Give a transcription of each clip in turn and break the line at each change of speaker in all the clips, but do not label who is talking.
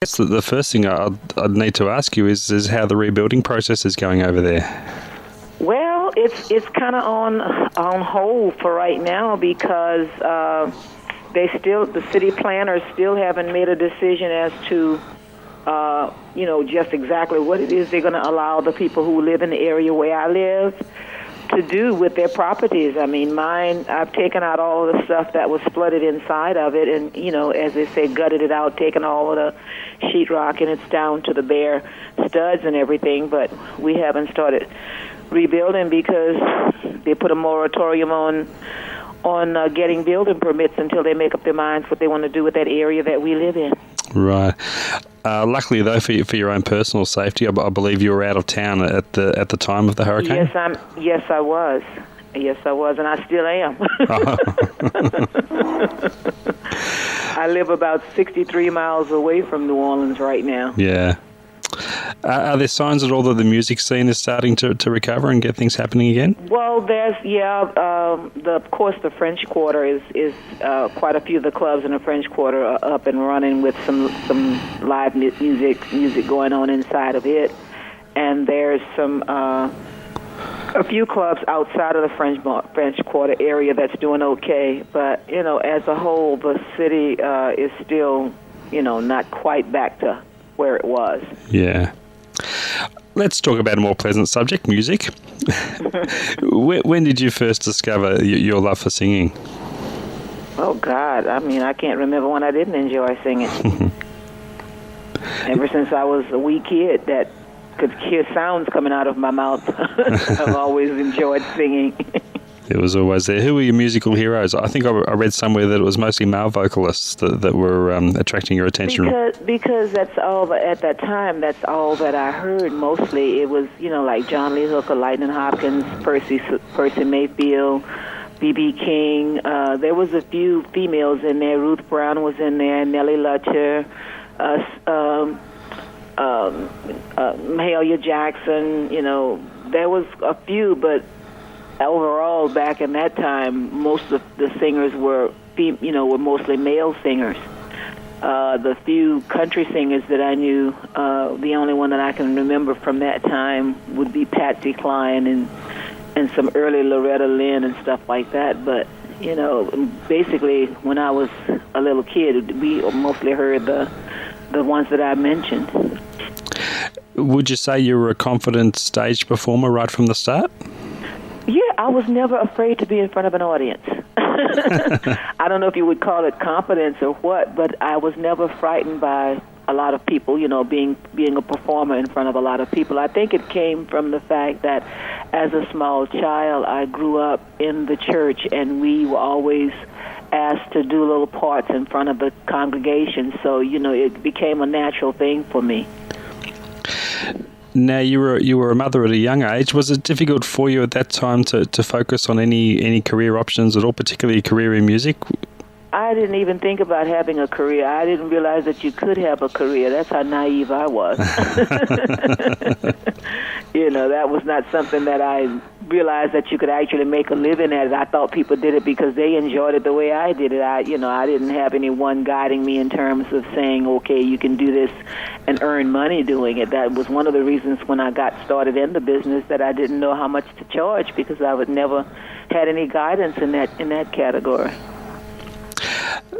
guess the first thing I'd need to ask you is how the rebuilding process is going over there.
Well, it's kind of on hold for right now because the city planners still haven't made a decision as to just exactly what it is they're going to allow the people who live in the area where I live to do with their properties. I mean, mine, I've taken out all of the stuff that was flooded inside of it and, as they say, gutted it out, taken all of the sheetrock, and it's down to the bare studs and everything, but we haven't started rebuilding because they put a moratorium on getting building permits until they make up their minds what they want to do with that area that we live in.
Right. Luckily, though, for your own personal safety, I believe you were out of town at the time of the hurricane.
Yes, I was, and I still am. I live about 63 miles away from New Orleans right now.
Yeah. Are there signs at all that the music scene is starting to recover and get things happening again?
Well, of course, the French Quarter is quite a few of the clubs in the French Quarter are up and running with some live music going on inside of it, and there's a few clubs outside of the French Quarter area that's doing okay. But as a whole, the city is still not quite back to where it was.
Yeah. Let's talk about a more pleasant subject, music. When did you first discover your love for singing?
Oh, God. I mean, I can't remember when I didn't enjoy singing. Ever since I was a wee kid that could hear sounds coming out of my mouth, I've always enjoyed singing.
It was always there. Who were your musical heroes? I think I read somewhere that it was mostly male vocalists that were attracting your attention.
Because that's all, at that time, that's all that I heard mostly. It was, like John Lee Hooker, Lightning Hopkins, Percy Mayfield, B.B. King. There was a few females in there. Ruth Brown was in there, Nellie Lutcher, Mahalia Jackson. There was a few, but overall, back in that time, most of the singers were mostly male singers. The few country singers that I knew, the only one that I can remember from that time would be Patsy Cline and some early Loretta Lynn and stuff like that. But, basically, when I was a little kid, we mostly heard the ones that I mentioned.
Would you say you were a confident stage performer right from the start?
Yeah, I was never afraid to be in front of an audience. I don't know if you would call it confidence or what, but I was never frightened by a lot of people, being a performer in front of a lot of people. I think it came from the fact that as a small child, I grew up in the church, and we were always asked to do little parts in front of the congregation. So, it became a natural thing for me.
Now, you were a mother at a young age. Was it difficult for you at that time to focus on any career options at all, particularly a career in music?
I didn't even think about having a career. I didn't realize that you could have a career. That's how naive I was. That was not something that I realized that you could actually make a living at it. I thought people did it because they enjoyed it the way I did it. I didn't have anyone guiding me in terms of saying, okay, you can do this and earn money doing it. That was one of the reasons when I got started in the business that I didn't know how much to charge, because I would never had any guidance in that category.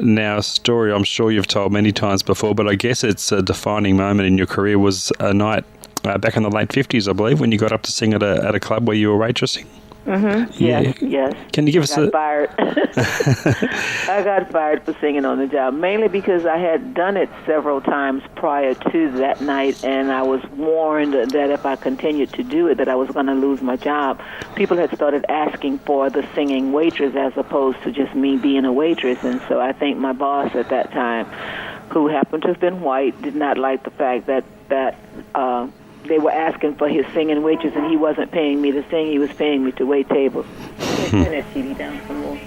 Now, a story I'm sure you've told many times before, but I guess it's a defining moment in your career was a night back in the late 50s, I believe, when you got up to sing at a club where you were waitressing.
Mm-hmm.
Yeah.
Yes.
Can you give us
fired. I got fired for singing on the job, mainly because I had done it several times prior to that night, and I was warned that if I continued to do it, that I was going to lose my job. People had started asking for the singing waitress as opposed to just me being a waitress, and so I think my boss at that time, who happened to have been white, did not like the fact that they were asking for his singing waitress, and he wasn't paying me to sing. He was paying me to wait tables. Turn that CD down some more.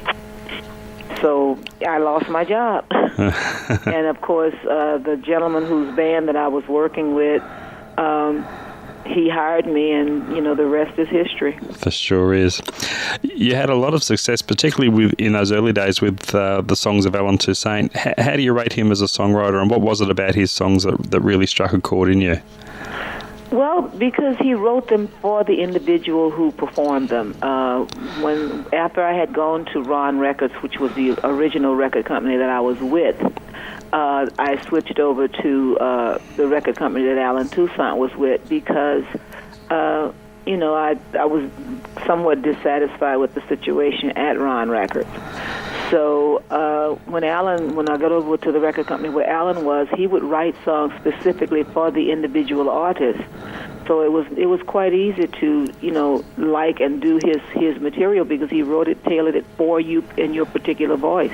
So I lost my job. And, of course, the gentleman whose band that I was working with, he hired me, and the rest is history.
For sure is. You had a lot of success, particularly in those early days with the songs of Alan Toussaint. How do you rate him as a songwriter, and what was it about his songs that really struck a chord in you?
Well, because he wrote them for the individual who performed them. After I had gone to Ron Records, which was the original record company that I was with, I switched over to the record company that Alan Toussaint was with because, I was somewhat dissatisfied with the situation at Ron Records. So when I got over to the record company where Alan was, he would write songs specifically for the individual artist. So it was quite easy to like and do his material because he wrote it, tailored it for you in your particular voice.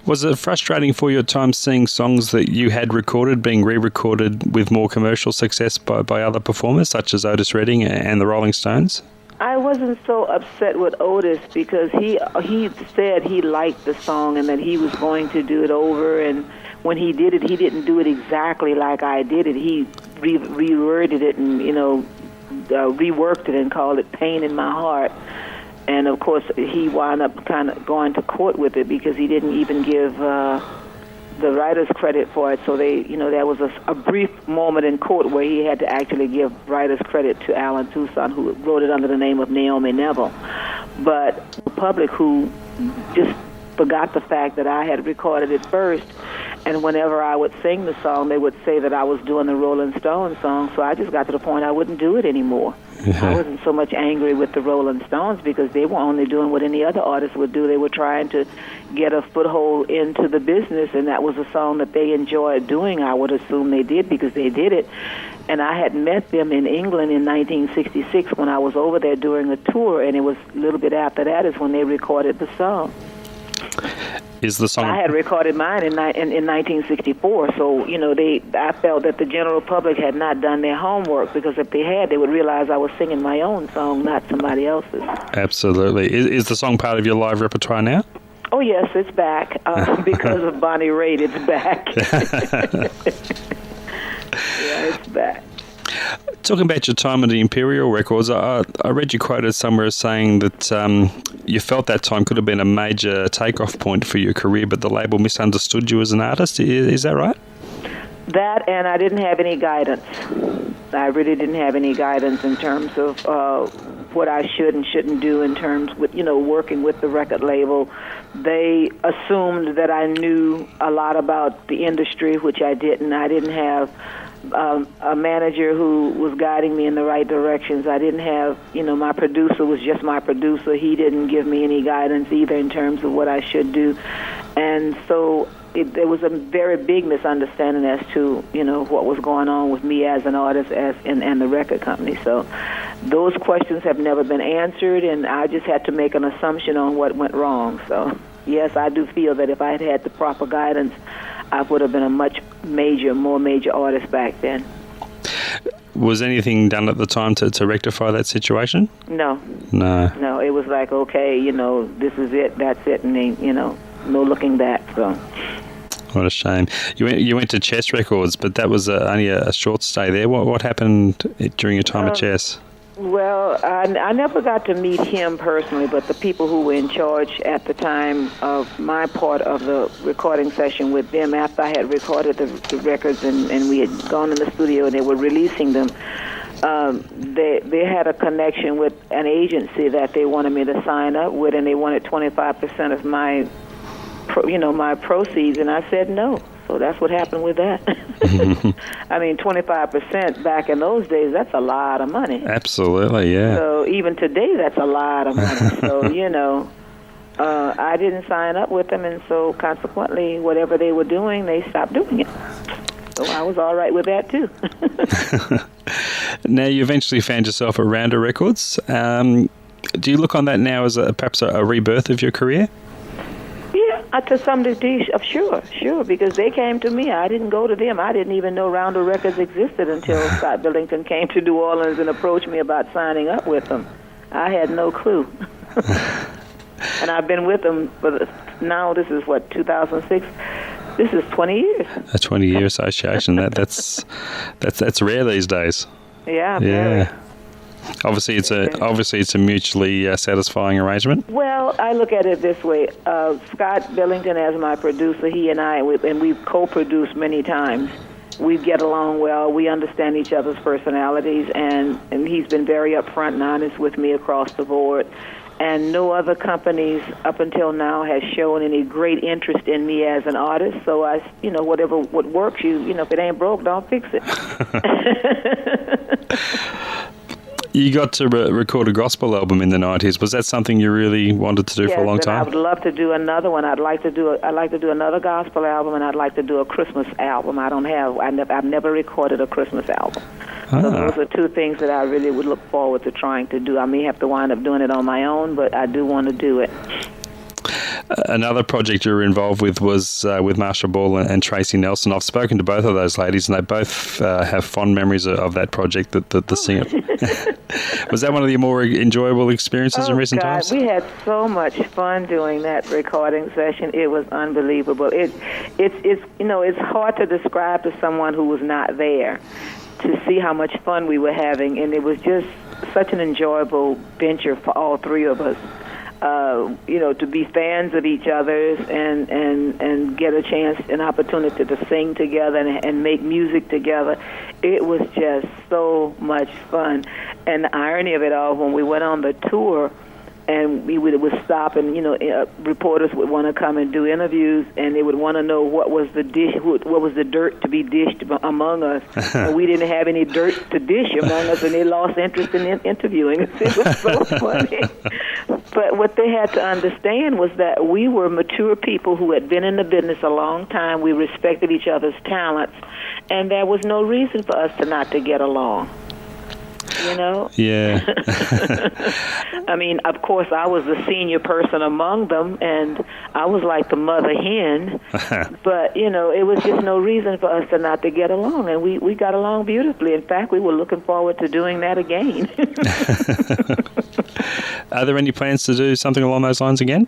Was it frustrating for you at times seeing songs that you had recorded being re-recorded with more commercial success by other performers such as Otis Redding and the Rolling Stones?
I wasn't so upset with Otis because he said he liked the song and that he was going to do it over, and when he did it, he didn't do it exactly like I did it. He reworded it and reworked it and called it Pain in My Heart. And of course, he wound up kind of going to court with it because he didn't even give the writers credit for it. So there was a brief moment in court where he had to actually give writers credit to Alan Toussaint, who wrote it under the name of Naomi Neville. But the public who just forgot the fact that I had recorded it first, and whenever I would sing the song, they would say that I was doing the Rolling Stones song, so I just got to the point I wouldn't do it anymore. I wasn't so much angry with the Rolling Stones because they were only doing what any other artist would do. They were trying to get a foothold into the business, and that was a song that they enjoyed doing. I would assume they did because they did it. And I had met them in England in 1966 when I was over there doing a tour, and it was a little bit after that is when they recorded the song.
Is the song?
I had recorded mine in 1964, so I felt that the general public had not done their homework because if they had, they would realize I was singing my own song, not somebody else's.
Absolutely. Is the song part of your live repertoire now?
Oh yes, it's back because of Bonnie Raitt. It's back. Yeah, it's back.
Talking about your time at the Imperial Records, I read you quoted somewhere as saying that you felt that time could have been a major takeoff point for your career, but the label misunderstood you as an artist. Is that right?
That, and I didn't have any guidance. I really didn't have any guidance in terms of what I should and shouldn't do in terms with, working with the record label. They assumed that I knew a lot about the industry, which I didn't. I didn't have a manager who was guiding me in the right directions. I didn't have, my producer was just my producer. He didn't give me any guidance either in terms of what I should do. And so there was a very big misunderstanding as to, what was going on with me as an artist and the record company. So those questions have never been answered, and I just had to make an assumption on what went wrong. So, yes, I do feel that if I had had the proper guidance, I would have been a much more major artist back then.
Was anything done at the time to rectify that situation?
No. No, it was like, okay, this is it, that's it, and then, no looking back. So.
What a shame. You went to Chess Records, but that was only a short stay there. What happened during your time at Chess?
Well, I never got to meet him personally, but the people who were in charge at the time of my part of the recording session with them, after I had recorded the records and we had gone in the studio and they were releasing them, they had a connection with an agency that they wanted me to sign up with, and they wanted 25% of my proceeds, and I said no. So that's what happened with that. I mean, 25% back in those days, that's a lot of money.
Absolutely, yeah. So
even today, that's a lot of money. So, I didn't sign up with them, and so consequently, whatever they were doing, they stopped doing it. So I was all right with that, too.
Now, you eventually found yourself at Rounder Records. Do you look on that now as perhaps a rebirth of your career?
Yeah, to some degree, sure, because they came to me. I didn't go to them. I didn't even know Rounder Records existed until Scott Billington came to New Orleans and approached me about signing up with them. I had no clue. And I've been with them now, this is 2006? This is 20 years.
A 20-year association. That's rare these days.
Yeah.
Yeah. Obviously, it's a mutually satisfying arrangement.
Well, I look at it this way. Scott Billington, as my producer, he and I, we've co-produced many times. We get along well. We understand each other's personalities, and he's been very upfront and honest with me across the board. And no other companies up until now has shown any great interest in me as an artist. So what works, if it ain't broke, don't fix it.
You got to record a gospel album in the 90s. Was that something you really wanted to do for a long time?
I would love to do another one. I'd like to do another gospel album, and I'd like to do a Christmas album. I've never recorded a Christmas album. So those are two things that I really would look forward to trying to do. I may have to wind up doing it on my own, but I do want to do it.
Another project you were involved with was with Marsha and Tracy Nelson. I've spoken to both of those ladies, and they both have fond memories of that project. The singer. Was that one of your more enjoyable experiences in recent times?
We had so much fun doing that recording session. It was unbelievable. It's hard to describe to someone who was not there to see how much fun we were having, and it was just such an enjoyable venture for all three of us. To be fans of each other's and get an opportunity to sing together and make music together. It was just so much fun. And the irony of it all, when we went on the tour, and we would stop, and reporters would want to come and do interviews, and they would want to know what was the dirt to be dished among us, and we didn't have any dirt to dish among us, and they lost interest in interviewing us. It was so funny. But what they had to understand was that we were mature people who had been in the business a long time. We respected each other's talents, and there was no reason for us not to get along.
Yeah.
I mean, of course, I was the senior person among them, and I was like the mother hen. But, it was just no reason for us not to get along, and we got along beautifully. In fact, we were looking forward to doing that again.
Are there any plans to do something along those lines again?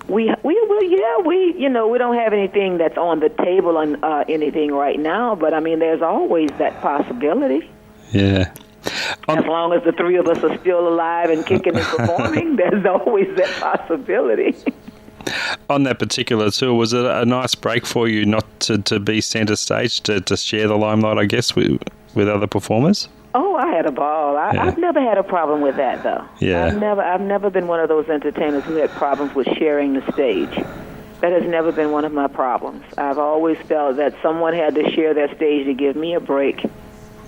We don't have anything that's on the table on anything right now, but I mean, there's always that possibility.
Yeah.
As long as the three of us are still alive and kicking and performing, there's always that possibility.
On that particular tour, was it a nice break for you not to be centre stage, to share the limelight, I guess, with other performers?
Oh, I had a ball. I've never had a problem with that, though.
Yeah.
I've never been one of those entertainers who had problems with sharing the stage. That has never been one of my problems. I've always felt that someone had to share that stage to give me a break.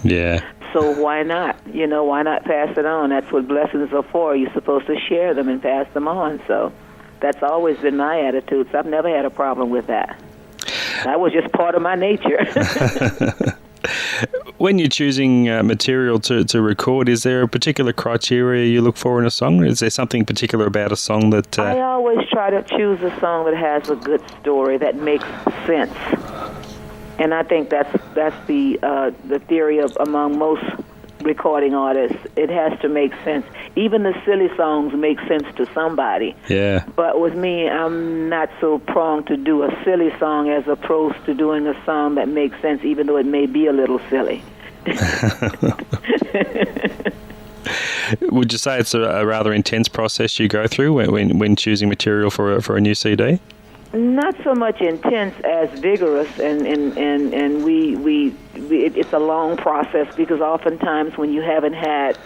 Yeah.
So why not? Why not pass it on? That's what blessings are for. You're supposed to share them and pass them on. So that's always been my attitude. So I've never had a problem with that. That was just part of my nature.
When you're choosing material to record, is there a particular criteria you look for in a song? Is there something particular about a song that...
I always try to choose a song that has a good story, that makes sense. And I think that's the theory of among most recording artists. It has to make sense. Even the silly songs make sense to somebody.
Yeah. But
with me, I'm not so prone to do a silly song as opposed to doing a song that makes sense, even though it may be a little silly.
Would you say it's a rather intense process you go through when choosing material for a new CD?
Not so much intense as vigorous, and it's a long process, because oftentimes when you haven't had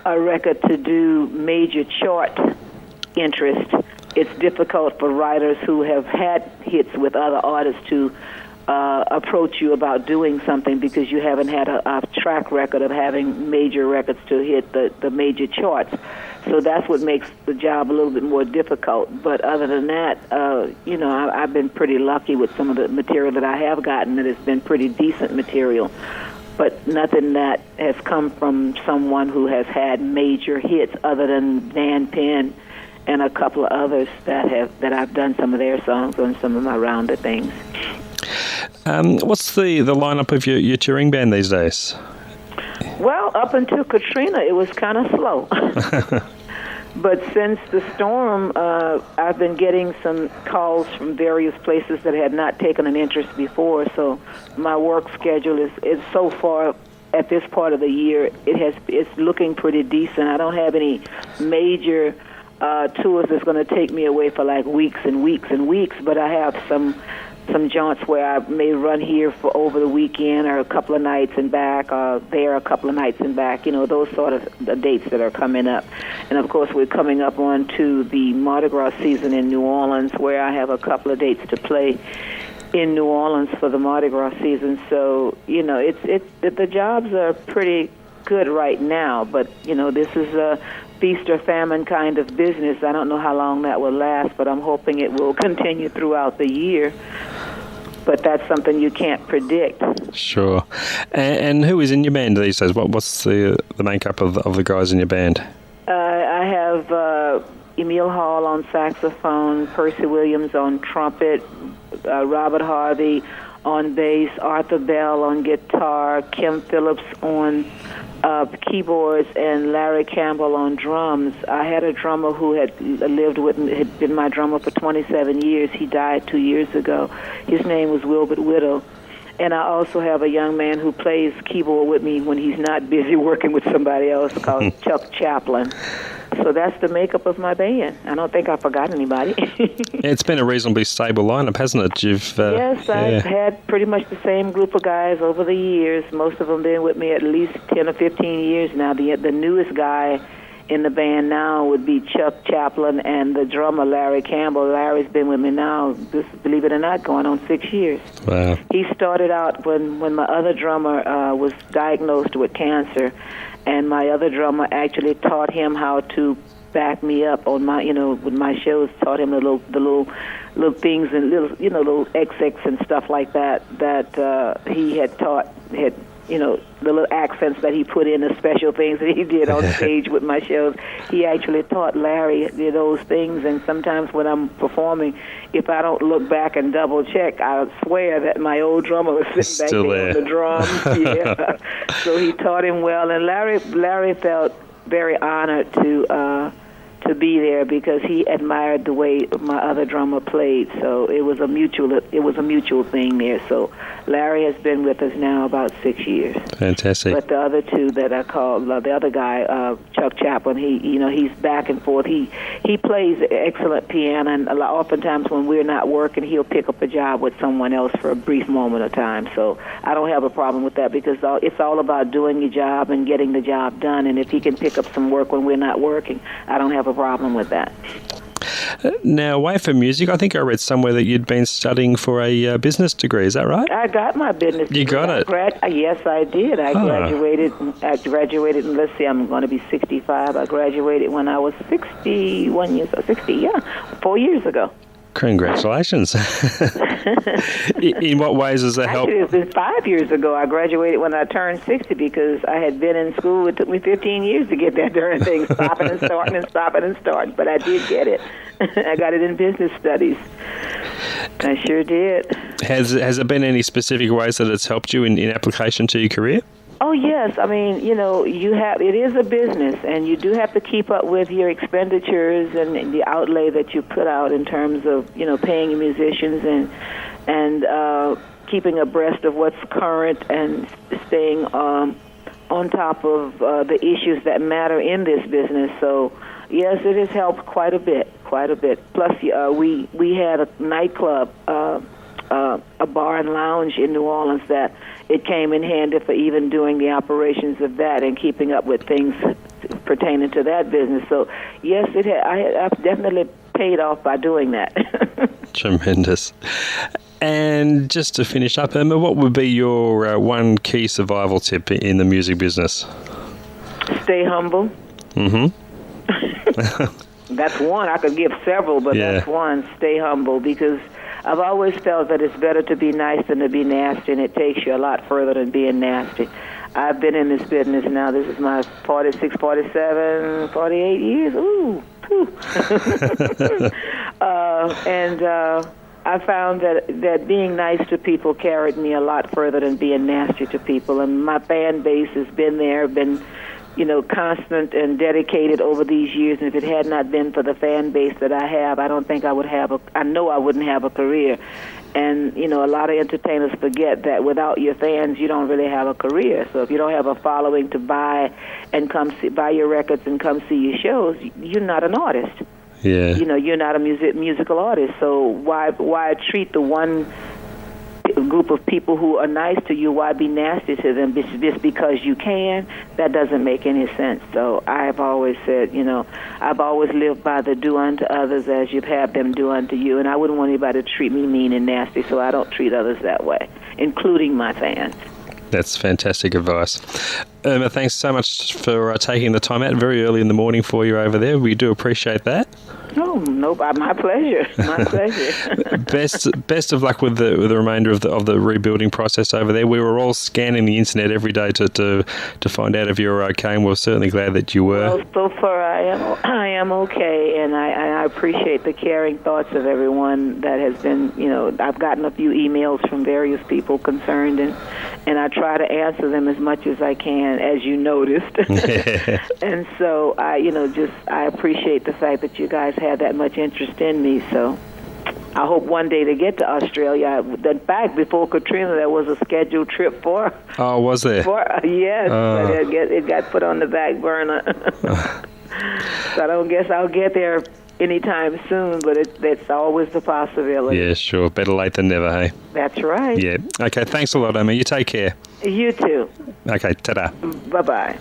a record to do major chart interest, it's difficult for writers who have had hits with other artists to approach you about doing something, because you haven't had a track record of having major records to hit the major charts. So that's what makes the job a little bit more difficult. But other than that, I've been pretty lucky with some of the material that I have gotten. That has been pretty decent material, but nothing that has come from someone who has had major hits, other than Van Penn and a couple of others that I've done some of their songs on some of my rounded things.
What's the lineup of your touring band these days?
Well, up until Katrina, it was kind of slow. But since the storm, I've been getting some calls from various places that had not taken an interest before. So my work schedule is so far at this part of the year, it's looking pretty decent. I don't have any major tours that's going to take me away for like weeks and weeks and weeks, but I have some jaunts where I may run here for over the weekend or a couple of nights and back, or there a couple of nights and back, those sort of the dates that are coming up. And, of course, we're coming up on to the Mardi Gras season in New Orleans, where I have a couple of dates to play in New Orleans for the Mardi Gras season. So, the jobs are pretty good right now, but, this is a feast or famine kind of business. I don't know how long that will last, but I'm hoping it will continue throughout the year. But that's something you can't predict.
Sure. And who is in your band these days? What's the makeup of the guys in your band?
I have Emil Hall on saxophone, Percy Williams on trumpet, Robert Harvey on bass, Arthur Bell on guitar, Kim Phillips on keyboards, and Larry Campbell on drums. I had a drummer who had lived with me, had been my drummer for 27 years. He died 2 years ago. His name was Wilbert Whittle. And I also have a young man who plays keyboard with me when he's not busy working with somebody else, called Chuck Chaplin. So that's the makeup of my band. I don't think I forgot anybody.
It's been a reasonably stable lineup, hasn't it?
Yes, I've had pretty much the same group of guys over the years. Most of them been with me at least 10 or 15 years now. The newest guy in the band now would be Chuck Chaplin, and the drummer Larry Campbell. Larry's been with me now, believe it or not, going on 6 years.
Wow. He
started out when my other drummer was diagnosed with cancer, and my other drummer actually taught him how to back me up on my, with my shows. Taught him the little things and little XX and stuff like that he had taught. The little accents that he put in, the special things that he did on stage with my shows. He actually taught Larry those things, and sometimes when I'm performing, if I don't look back and double check, I swear that my old drummer was sitting back there on the drums. Yeah. So he taught him well, and Larry felt very honored to be there because he admired the way my other drummer played. So it was a mutual thing there. So Larry has been with us now about 6 years.
Fantastic.
But the other two that I called, the other guy, Chuck Chaplin, he's back and forth. He plays excellent piano, and oftentimes when we're not working, he'll pick up a job with someone else for a brief moment of time. So I don't have a problem with that because it's all about doing your job and getting the job done. And if he can pick up some work when we're not working, I don't have a problem with that.
Now, away from music, I think I read somewhere that you'd been studying for a business degree. Is that right?
I got my business degree.
You got it?
Yes, I did. I graduated, and let's see, I'm going to be 65. I graduated when I was 61 years old. 4 years ago.
Congratulations. In what ways does that help?
Actually, it was 5 years ago. I graduated when I turned 60 because I had been in school. It took me 15 years to get that darn thing, stopping and starting and stopping and starting. But I did get it. I got it in business studies. I sure did.
Has there been any specific ways that it's helped you in application to your career?
Oh, yes. I mean, it is a business, and you do have to keep up with your expenditures and the outlay that you put out in terms of, paying your musicians and keeping abreast of what's current and staying on top of the issues that matter in this business. So, yes, it has helped quite a bit. Plus, we had a nightclub, a bar and lounge in New Orleans that it came in handy for even doing the operations of that and keeping up with things pertaining to that business. So, yes, I've definitely paid off by doing that.
Tremendous. And just to finish up, Irma, what would be your one key survival tip in the music business?
Stay humble.
Mm-hmm.
That's one. I could give several, but that's one. Stay humble, because I've always felt that it's better to be nice than to be nasty, and it takes you a lot further than being nasty. I've been in this business now. This is my 46, 47, 48 years. Ooh. I found that being nice to people carried me a lot further than being nasty to people. And my fan base has been there, been constant and dedicated over these years. And if it had not been for the fan base that I have, I don't think I would have I know I wouldn't have a career. And, a lot of entertainers forget that without your fans, you don't really have a career. So if you don't have a following to buy your records and come see your shows, you're not an artist.
Yeah.
You're not a musical artist. So why treat the one group of people who are nice to you, why be nasty to them just because you can? That doesn't make any sense. So I've always said, I've always lived by the do unto others as you've had them do unto you, and I wouldn't want anybody to treat me mean and nasty, so I don't treat others that way, including my fans.
That's fantastic advice. Irma, thanks so much for taking the time out very early in the morning for you over there. We do appreciate that.
Oh, no, my pleasure. My pleasure.
Best of luck with the remainder of the rebuilding process over there. We were all scanning the internet every day to find out if you were okay, and we're certainly glad that you were.
Well, so far I am okay, and I appreciate the caring thoughts of everyone that has been. I've gotten a few emails from various people concerned, and I try to answer them as much as I can, as you noticed. And so I appreciate the fact that you guys had that much interest in me. So I hope one day to get to Australia. In fact, before Katrina, there was a scheduled trip for.
Oh, was there?
Yes, but it got put on the back burner. So I don't guess I'll get there anytime soon, but that's always the possibility.
Yeah, sure. Better late than never, hey?
That's right.
Yeah. Okay, thanks a lot, Irma. You take care.
You too.
Okay, ta-da.
Bye-bye.